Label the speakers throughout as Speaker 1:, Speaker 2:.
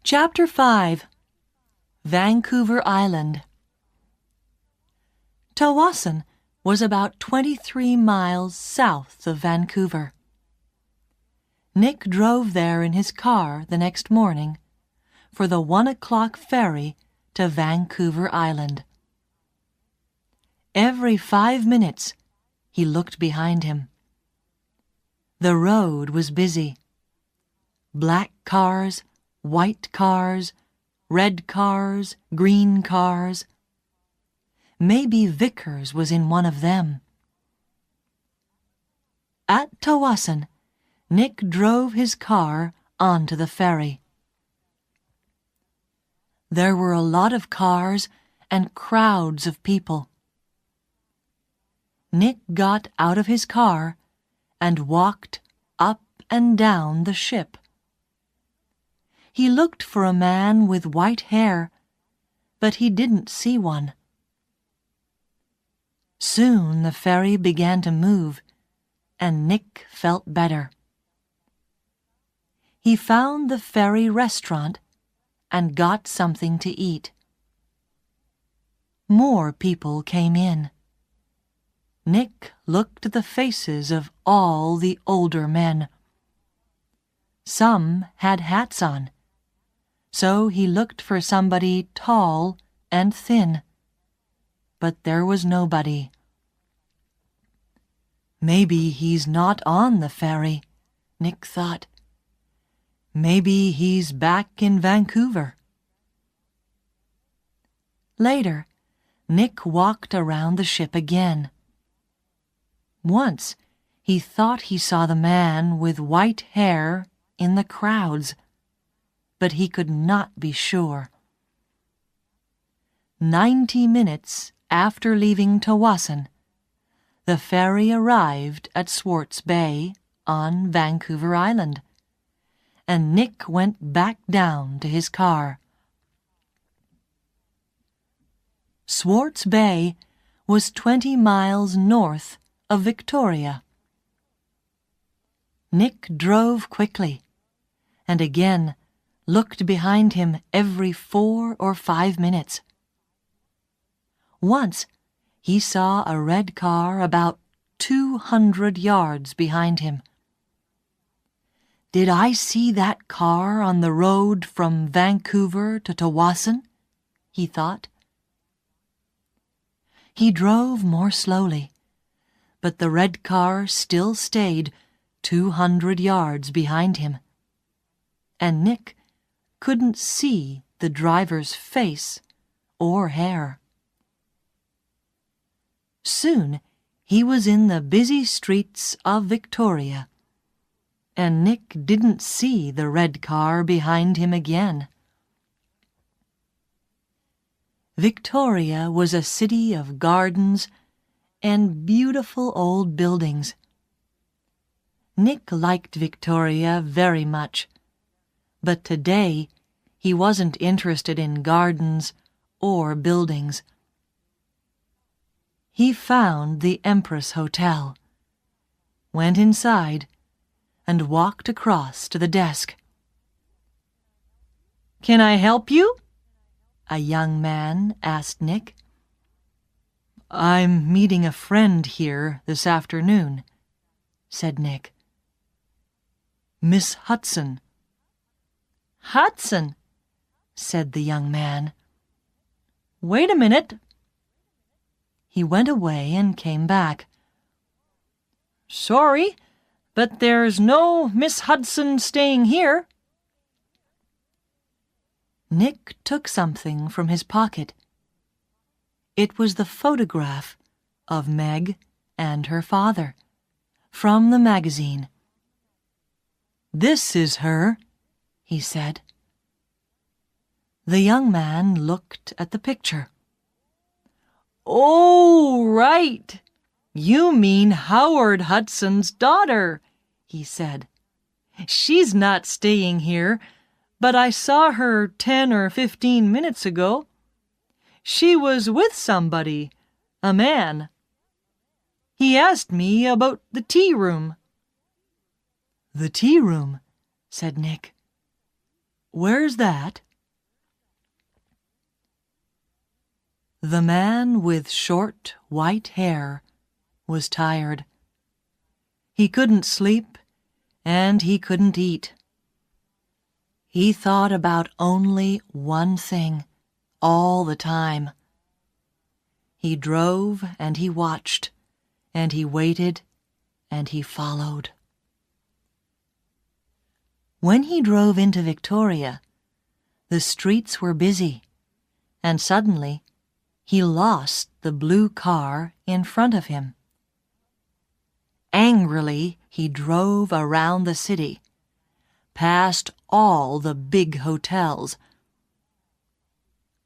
Speaker 1: Chapter 5. Vancouver Island. Tawasin was about 23 miles south of Vancouver. Nick drove there in his car the next morning for the 1 o'clock ferry to Vancouver Island. Every 5 minutes, he looked behind him. The road was busy. Black cars, white cars, red cars, green cars. Maybe Vickers was in one of them. At Tawasin, Nick drove his car onto the ferry. There were a lot of cars and crowds of people. Nick got out of his car and walked up and down the ship. He looked for a man with white hair, but he didn't see one. Soon the ferry began to move, and Nick felt better. He found the ferry restaurant and got something to eat. More people came in. Nick looked at the faces of all the older men. Some had hats on, so he looked for somebody tall and thin. But there was nobody. Maybe he's not on the ferry, Nick thought. Maybe he's back in Vancouver. Later, Nick walked around the ship again. Once, he thought he saw the man with white hair in the crowds, but he could not be sure. 90 minutes after leaving Tawasin, the ferry arrived at Swartz Bay on Vancouver Island, and Nick went back down to his car. Swartz Bay was 20 miles north of Victoria. Nick drove quickly, and again looked behind him every 4 or 5 minutes. Once, he saw a red car about 200 yards behind him. Did I see that car on the road from Vancouver to Tawasin? He thought. He drove more slowly, but the red car still stayed 200 yards behind him, and Nick couldn't see the driver's face or hair. Soon he was in the busy streets of Victoria, and Nick didn't see the red car behind him again. Victoria was a city of gardens and beautiful old buildings. Nick liked Victoria very much, but today he wasn't interested in gardens or buildings. He found the Empress Hotel, went inside, and walked across to the desk. "Can I help you?" a young man asked Nick. "I'm meeting a friend here this afternoon," said Nick. "Miss Hudson." "Hudson," said the young man. "Wait a minute." He went away and came back. "Sorry, but there's no Miss Hudson staying here." Nick took something from his pocket. It was the photograph of Meg and her father, from the magazine. "This is her," he said. The young man looked at the picture. "Oh, right. You mean Howard Hudson's daughter," he said. "She's not staying here, but I saw her 10 or 15 minutes ago. She was with somebody, a man. He asked me about the tea room." "The tea room," said Nick. Where's that?" The man with short, white hair was tired. He couldn't sleep, and he couldn't eat. He thought about only one thing all the time. He drove and he watched, and he waited and he followed. When he drove into Victoria, the streets were busy, and suddenly he lost the blue car in front of him. Angrily, he drove around the city, past all the big hotels.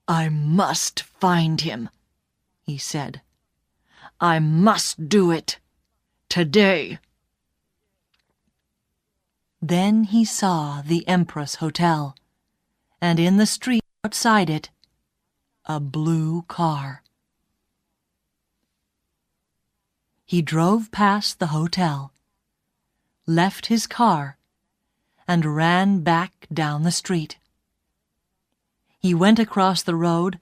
Speaker 1: "I must find him," he said. "I must do it today." Then he saw the Empress Hotel, and in the street outside it, a blue car. He drove past the hotel, left his car, and ran back down the street. He went across the road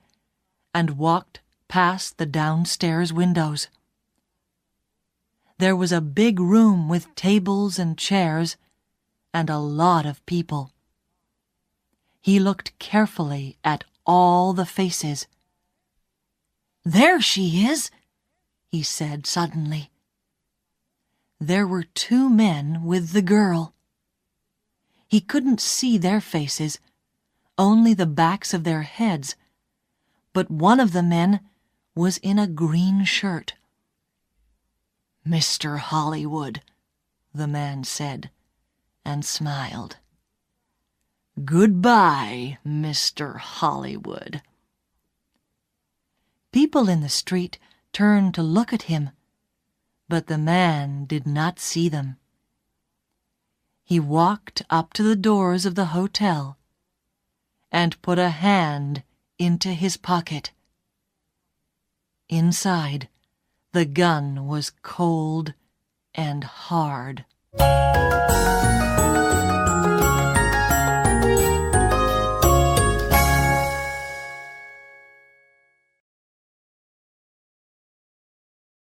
Speaker 1: and walked past the downstairs windows. There was a big room with tables and chairs and a lot of people. He looked carefully at all the faces. "There she is," he said suddenly. There were two men with the girl. He couldn't see their faces, only the backs of their heads, but one of the men was in a green shirt. "Mr. Hollywood," the man said, and smiled. "Goodbye, Mr. Hollywood." People in the street turned to look at him, but the man did not see them. He walked up to the doors of the hotel and put a hand into his pocket. Inside, the gun was cold and hard.